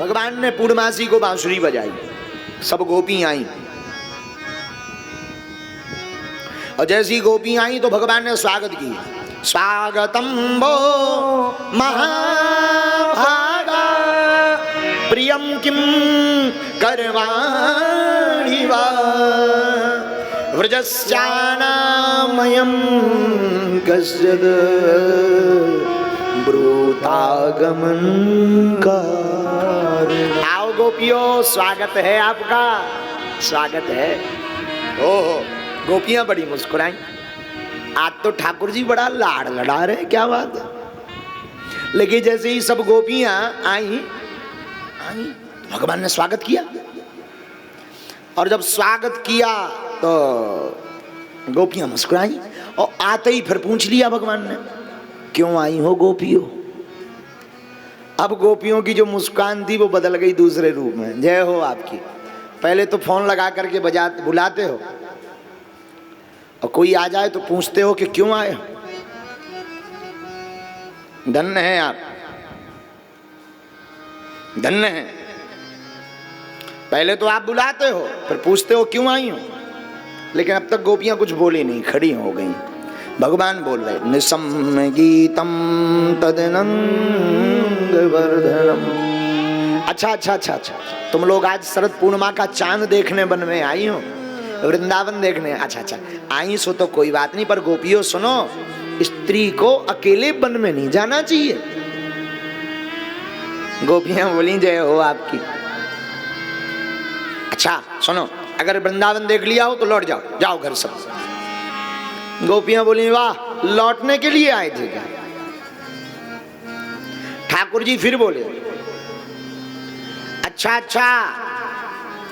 भगवान ने पूर्णमासी को बांसुरी बजाई, सब गोपी आई, और जैसी गोपी आई तो भगवान ने स्वागत की। स्वागतम वो महाभागा प्रियम किम करवाणि वा व्रजस्यानामयं कस्यद ब्रूतागमन का। आओ गोपियों, स्वागत है आपका, स्वागत है। ओहो, गोपियां बड़ी मुस्कुराई। आज तो ठाकुर जी बड़ा लाड़ लड़ा रहे, क्या बात है। लेकिन जैसे ही सब गोपियां आई भगवान ने स्वागत किया, और जब स्वागत किया तो गोपियां मुस्कुराई, और आते ही फिर पूछ लिया भगवान ने, क्यों आई हो गोपियों। अब गोपियों की जो मुस्कान थी वो बदल गई दूसरे रूप में। जय हो आपकी। पहले तो फोन लगा करके बुलाते हो, और कोई आ जाए तो पूछते हो कि क्यों आए हो। धन्य हैं आप, धन्य हैं। पहले तो आप बुलाते हो, फिर पूछते हो क्यों आई हो। लेकिन अब तक गोपियां कुछ बोली नहीं, खड़ी हो गई। भगवान बोल रहे, निसम्य गीतम तदनंग वर्धनम। अच्छा, तुम लोग आज शरद पूर्णिमा का चांद देखने वन में आई हो, वृंदावन देखने। अच्छा, आई सो तो कोई बात नहीं, पर गोपियों सुनो, स्त्री को अकेले वन में नहीं जाना चाहिए। गोपियां बोली, जय हो आपकी। अच्छा सुनो, अगर वृंदावन देख लिया हो तो लौट जाओ, जाओ घर सब। गोपियां बोली, वाह, लौटने के लिए आए थे क्या। ठाकुर जी फिर बोले, अच्छा,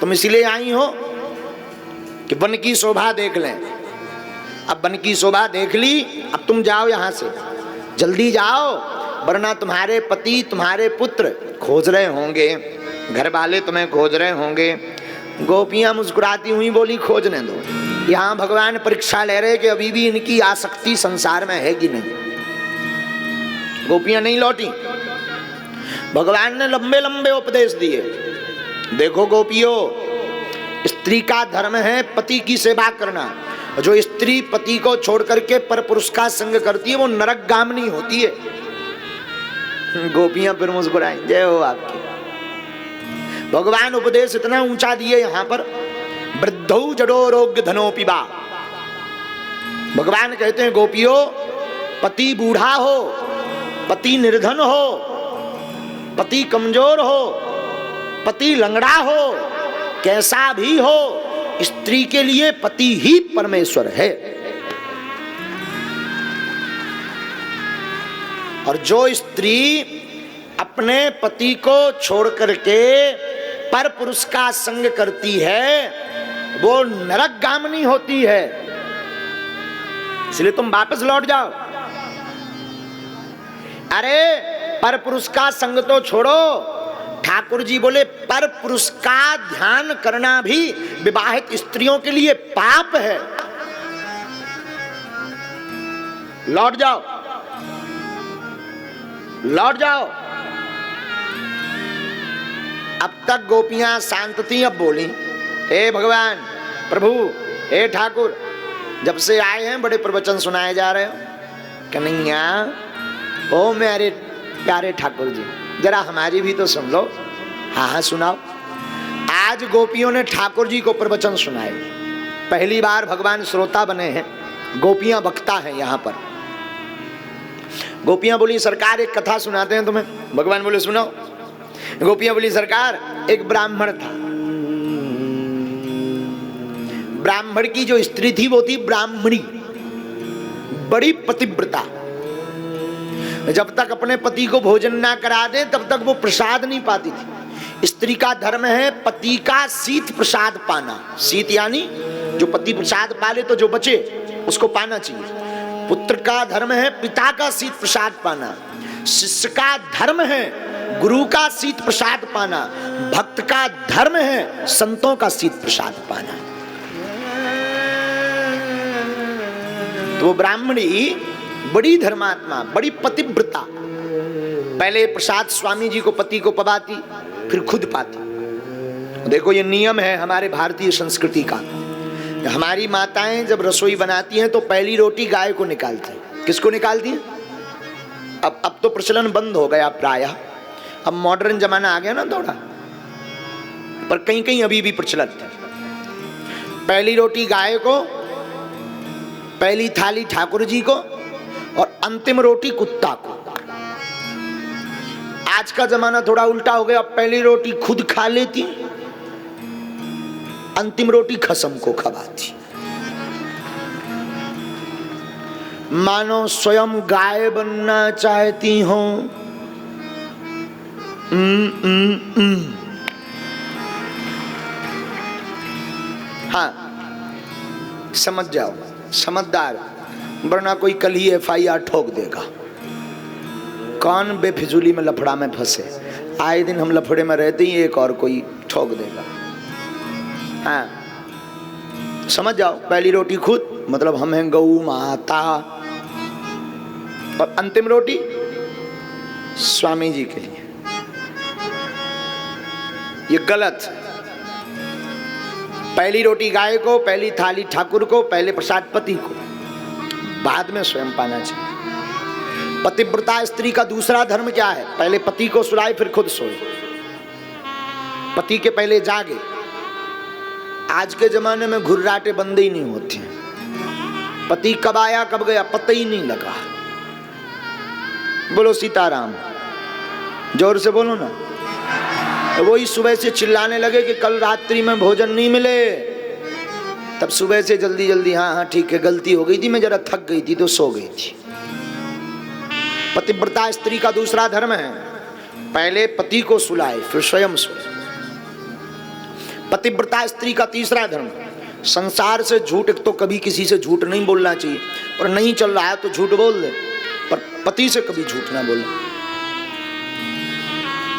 तुम इसलिए आई हो कि वन की शोभा देख लें। अब वन की शोभा देख ली, अब तुम जाओ यहां से, जल्दी जाओ, वरना तुम्हारे पति, तुम्हारे पुत्र खोज रहे होंगे, घर वाले तुम्हें खोज रहे होंगे। गोपियां मुस्कुराती हुई बोली, खोजने दो। यहाँ भगवान परीक्षा ले रहे कि अभी भी इनकी आसक्ति संसार में है कि नहीं। गोपियां नहीं लौटी। भगवान ने लंबे लंबे उपदेश दिए। देखो गोपियों, स्त्री का धर्म है पति की सेवा करना। जो स्त्री पति को छोड़ करके पर पुरुष का संग करती है वो नरकगामिनी होती है। गोपियां फिर मुस्कुराई, जय हो आपकी। भगवान उपदेश इतना ऊंचा दिए यहाँ पर, वृद्धौ जडो रोग धनोपि वा। भगवान कहते हैं गोपियों, पति बूढ़ा हो, पति निर्धन हो, पति कमजोर हो, पति लंगड़ा हो, कैसा भी हो, स्त्री के लिए पति ही परमेश्वर है। और जो स्त्री अपने पति को छोड़ करके पर पुरुष का संग करती है वो नरकगामिनी होती है। इसलिए तुम वापस लौट जाओ। अरे पर पुरुष का संग तो छोड़ो, ठाकुर जी बोले पर पुरुष का ध्यान करना भी विवाहित स्त्रियों के लिए पाप है। लौट जाओ, लौट जाओ। अब तक गोपियां शांत थी, अब बोली, हे भगवान, प्रभु, हे ठाकुर, जब से आए हैं बड़े प्रवचन सुनाए जा रहे हो। कन्हैया, ओ मेरे प्यारे ठाकुर जी, जरा हमारी भी तो सुन लो। हाँ सुनाओ। आज गोपियों ने ठाकुर जी को प्रवचन सुनाए। पहली बार भगवान श्रोता बने हैं, गोपियां वक्ता हैं यहाँ पर। गोपियां बोली, सरकार एक कथा सुनाते हैं तुम्हें। भगवान बोले, सुनाओ। गोपियां बोली, सरकार, एक ब्राह्मण था। ब्राह्मण की जो स्त्री थी वो थी ब्राह्मणी, बड़ी पतिव्रता। जब तक अपने पति को भोजन ना करा दे तब तक वो प्रसाद नहीं पाती थी। स्त्री का धर्म है पति का शीत प्रसाद पाना। शीत यानी जो पति प्रसाद पाले तो जो बचे उसको पाना चाहिए। पुत्र का धर्म है पिता का शीत प्रसाद पाना। शिष्य का धर्म है गुरु का शीत प्रसाद पाना। भक्त का धर्म है संतों का शीत प्रसाद पाना। तो ब्राह्मणी बड़ी धर्मात्मा, बड़ी पतिव्रता, पहले प्रसाद स्वामी जी को, पति को पवाती, फिर खुद पाती। देखो ये नियम है हमारे भारतीय संस्कृति का। हमारी माताएं जब रसोई बनाती हैं तो पहली रोटी गाय को निकालती हैं। किसको निकालती हैं? अब तो प्रचलन बंद हो गया प्रायः, अब मॉडर्न जमाना आ गया ना थोड़ा, पर कहीं कहीं अभी भी प्रचलित है। पहली रोटी गाय को, पहली थाली ठाकुर जी को और अंतिम रोटी कुत्ता को। आज का जमाना थोड़ा उल्टा हो गया, अब पहली रोटी खुद खा लेती, अंतिम रोटी खसम को खवाती। मानो स्वयं गाय बनना चाहती हो। हाँ, समझ जाओ, समझदार, वरना कोई कल ही FIR ठोक देगा। कौन बेफिजूली में लफड़ा में फंसे, आए दिन हम लफड़े में रहते ही एक और कोई ठोक देगा। हाँ, समझ जाओ, पहली रोटी खुद, मतलब हम हैं गौ माता, और अंतिम रोटी स्वामी जी के लिए। ये गलत। पहली रोटी गाय को, पहली थाली ठाकुर को, पहले प्रसाद पति को, बाद में स्वयं पाना चाहिए। पतिव्रता स्त्री का दूसरा धर्म क्या है? पहले पति को सुलाए फिर खुद सोए, पति के पहले जागे। आज के जमाने में घुर्राटे बंद ही नहीं होते, पति कब आया कब गया पता ही नहीं लगा। बोलो सीताराम, जोर से बोलो ना। वही सुबह से चिल्लाने लगे कि कल रात्रि में भोजन नहीं मिले, तब सुबह से जल्दी जल्दी हाँ हाँ ठीक है, गलती हो गई थी, मैं जरा थक गई थी तो सो गई थी। पतिव्रता स्त्री का दूसरा धर्म है, पहले पति को सुलाए फिर स्वयं सोए। पतिव्रता स्त्री का तीसरा धर्म, संसार से झूठ, एक तो कभी किसी से झूठ नहीं बोलना चाहिए, और नहीं चल रहा है तो झूठ बोल दे, पर पति से कभी झूठ ना बोले।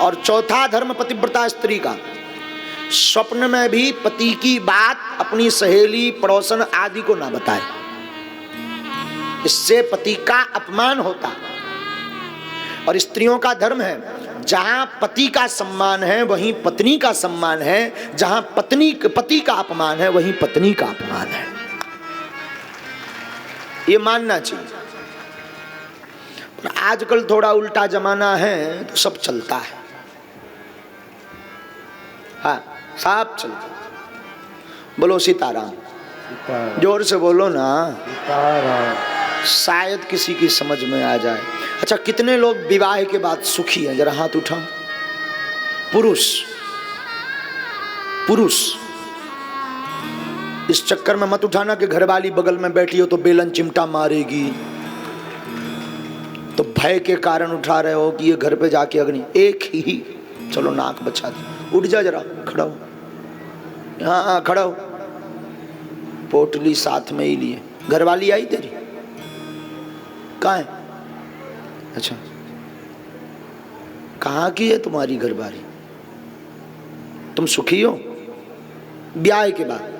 और चौथा धर्म पतिव्रता स्त्री का, स्वप्न में भी पति की बात अपनी सहेली पड़ोसन आदि को ना बताए, इससे पति का अपमान होता। और स्त्रियों का धर्म है, जहां पति का सम्मान है वहीं पत्नी का सम्मान है, जहां पति का अपमान है वहीं पत्नी का अपमान है। ये मानना चाहिए। पर आजकल थोड़ा उल्टा जमाना है तो सब चलता है। हाँ, सब चलता। बोलो सीताराम, जोर से बोलो ना, शायद किसी की समझ में आ जाए। अच्छा, कितने लोग विवाह के बाद सुखी हैं? जरा हाथ उठाओ। पुरुष पुरुष इस चक्कर में मत उठाना कि घरवाली बगल में बैठी हो तो बेलन चिमटा मारेगी, तो भय के कारण उठा रहे हो कि ये घर पे जाके अग्नि। एक ही, चलो नाक बचा दे, उठ जा, जरा खड़ा हो, हाँ खड़ा हो, पोटली साथ में ही लिए। घरवाली आई तेरी? कहाँ है? अच्छा, कहाँ की है तुम्हारी घरवाली? तुम सुखी हो? ब्याह के बाद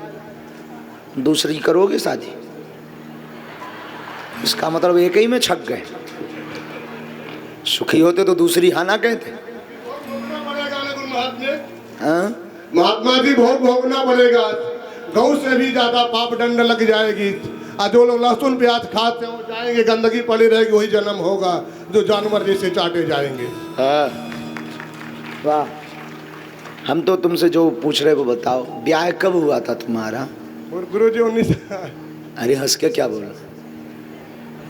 दूसरी करोगे शादी? इसका मतलब एक ही में छक गए। सुखी होते तो दूसरी हाँ ना कहते। महात्मा जी, भोग भोगना पड़ेगा, गौ से भी ज्यादा पाप दंड लग जाएगी। और जो लोग लहसुन प्याज खाते हो जाएंगे, गंदगी पड़ी रहेगी, वही जन्म होगा जो जानवर जैसे चाटे जाएंगे। हाँ, वाह। हम तो तुमसे जो पूछ रहे वो बताओ, ब्याह कब हुआ था तुम्हारा? और गुरुजी 19। अरे हंस के क्या बोलो,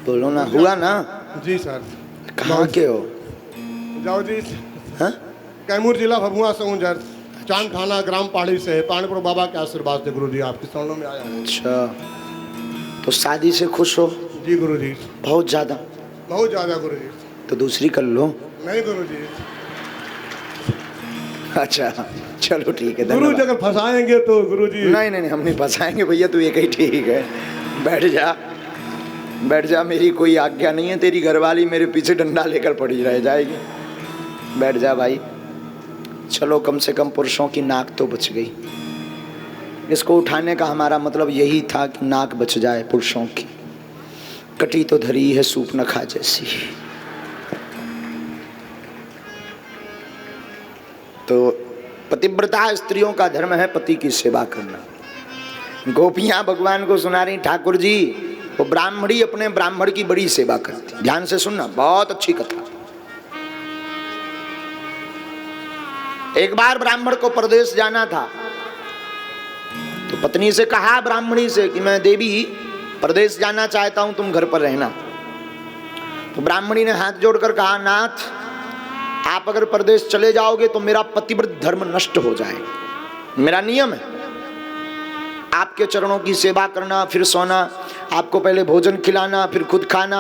बोलो ना, हुआ ना? जी सर। कहाँ के हो? जाओ जी। हाँ? कैमूर जिला भभुआ से हूँ सर, चांद थाना ग्राम पहाड़ी से। पानीपुर बाबा के आशीर्वाद से गुरुजी आपके शरणों में आया हूँ। अच्छा, तो शादी से खुश हो? जी गुरुजी, बहुत ज्यादा। बहुत ज्यादा गुरुजी। तो दूसरी कर लो। नहीं गुरुजी। अच्छा चलो ठीक है, गुरु जी अगर फंसाएंगे तो गुरुजी। नहीं नहीं हम नहीं फंसाएंगे भैया, तू एक ही ठीक है, बैठ जा बैठ जा, मेरी कोई आज्ञा नहीं है, तेरी घरवाली मेरे पीछे डंडा लेकर पड़ी रह जाएगी। बैठ जा भाई। चलो कम से कम पुरुषों की नाक तो बच गई। इसको उठाने का हमारा मतलब यही था कि नाक बच जाए पुरुषों की। कटी तो धरी है सूप न खा जैसी। तो पतिव्रता स्त्रियों का धर्म है पति की सेवा करना। गोपियां भगवान को सुना रही, ठाकुर जी वो ब्राह्मणी अपने ब्राह्मण की बड़ी सेवा करती। ध्यान से सुनना, बहुत अच्छी कथा। एक बार ब्राह्मण को परदेश जाना था, तो पत्नी से कहा ब्राह्मणी से कि मैं देवी परदेश जाना चाहता हूं, तुम घर पर रहना। तो ब्राह्मणी ने हाथ जोड़कर कहा, नाथ आप अगर परदेश चले जाओगे तो मेरा पतिव्रत धर्म नष्ट हो जाएगा। मेरा नियम है आपके चरणों की सेवा करना, फिर सोना, आपको पहले भोजन खिलाना, फिर खुद खाना,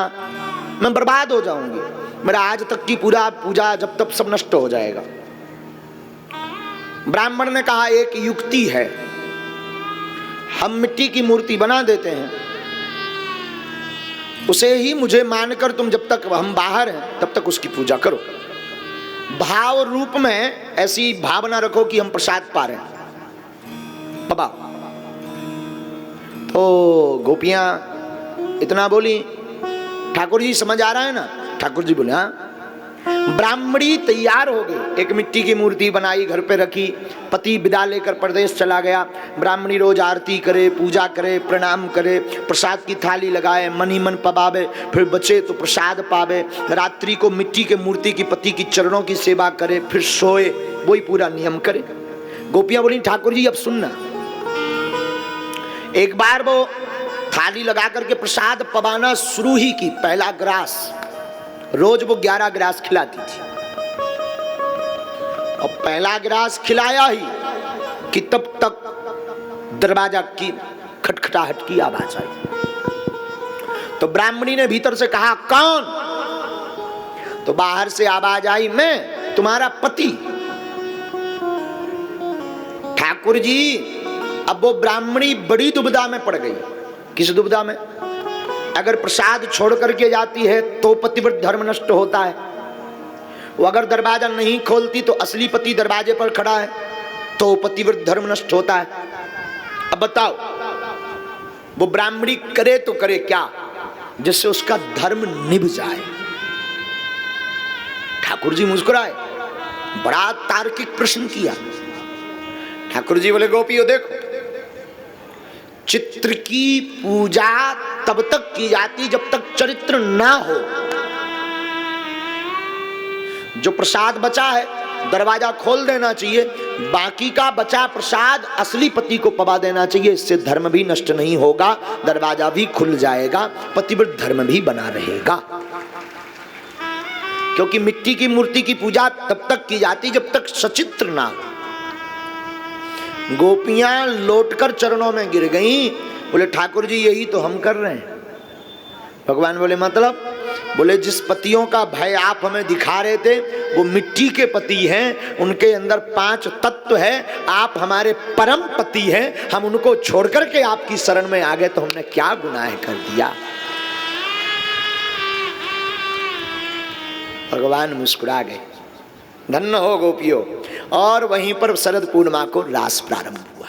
मैं बर्बाद हो जाऊंगी। मेरा आज तक की पूरा पूजा जब तक सब नष्ट हो जाएगा। ब्राह्मण ने कहा एक युक्ति है, हम मिट्टी की मूर्ति बना देते हैं, उसे ही मुझे मानकर तुम जब तक हम बाहर हैं तब तक उसकी पूजा करो। भाव रूप में ऐसी भावना रखो कि हम प्रसाद पा रहे हैं। बाबा तो गोपियां इतना बोली, ठाकुर जी समझ आ रहा है ना? ठाकुर जी बोले हाँ। ब्राह्मणी तैयार हो गई, एक मिट्टी की मूर्ति बनाई, घर पे रखी। पति विदा लेकर परदेश चला गया। ब्राह्मणी रोज आरती करे, पूजा करे, प्रणाम करे, प्रसाद की थाली लगाए, मन ही मन पबावे, फिर बचे तो प्रसाद पावे। रात्रि को मिट्टी के मूर्ति की पति की चरणों की सेवा करे, फिर सोए, वही पूरा नियम करे। गोपियां बोली ठाकुर जी अब सुनना। एक बार वो थाली लगा करके प्रसाद पवाना शुरू ही की, पहला ग्रास, रोज वो 11 ग्रास खिलाती थी। और पहला ग्रास खिलाया ही कि तब तक दरवाजा की खटखटाहट की आवाज आई। तो ब्राह्मणी ने भीतर से कहा कौन? तो बाहर से आवाज आई, मैं तुम्हारा पति। ठाकुर जी अब वो ब्राह्मणी बड़ी दुविधा में पड़ गई। किस दुविधा में? अगर प्रसाद छोड़ करके जाती है तो पतिव्रत धर्म नष्ट होता है, वो अगर दरवाजा नहीं खोलती तो असली पति दरवाजे पर खड़ा है तो पतिव्रत धर्म नष्ट होता है। अब बताओ वो ब्राह्मणी करे तो करे क्या जिससे उसका धर्म निभ जाए? ठाकुर जी मुस्कुराए, बड़ा तार्किक प्रश्न किया। ठाकुर जी बोले गोपियों देखो, चित्र की पूजा तब तक की जाती जब तक चरित्र ना हो। जो प्रसाद बचा है दरवाजा खोल देना चाहिए, बाकी का बचा प्रसाद असली पति को पवा देना चाहिए। इससे धर्म भी नष्ट नहीं होगा, दरवाजा भी खुल जाएगा, पतिव्रत धर्म भी बना रहेगा। क्योंकि मिट्टी की मूर्ति की पूजा तब तक की जाती जब तक सचित्र ना हो। गोपियां लौटकर चरणों में गिर गईं, बोले ठाकुर जी यही तो हम कर रहे हैं। भगवान बोले मतलब? बोले जिस पतियों का भय आप हमें दिखा रहे थे वो मिट्टी के पति हैं, उनके अंदर 5 तत्व है, आप हमारे परम पति हैं, हम उनको छोड़ करके आपकी शरण में आ गए तो हमने क्या गुनाह कर दिया? भगवान मुस्कुरा गए, धन्य हो गोपियों। और वहीं पर शरद पूर्णिमा को रास प्रारंभ हुआ।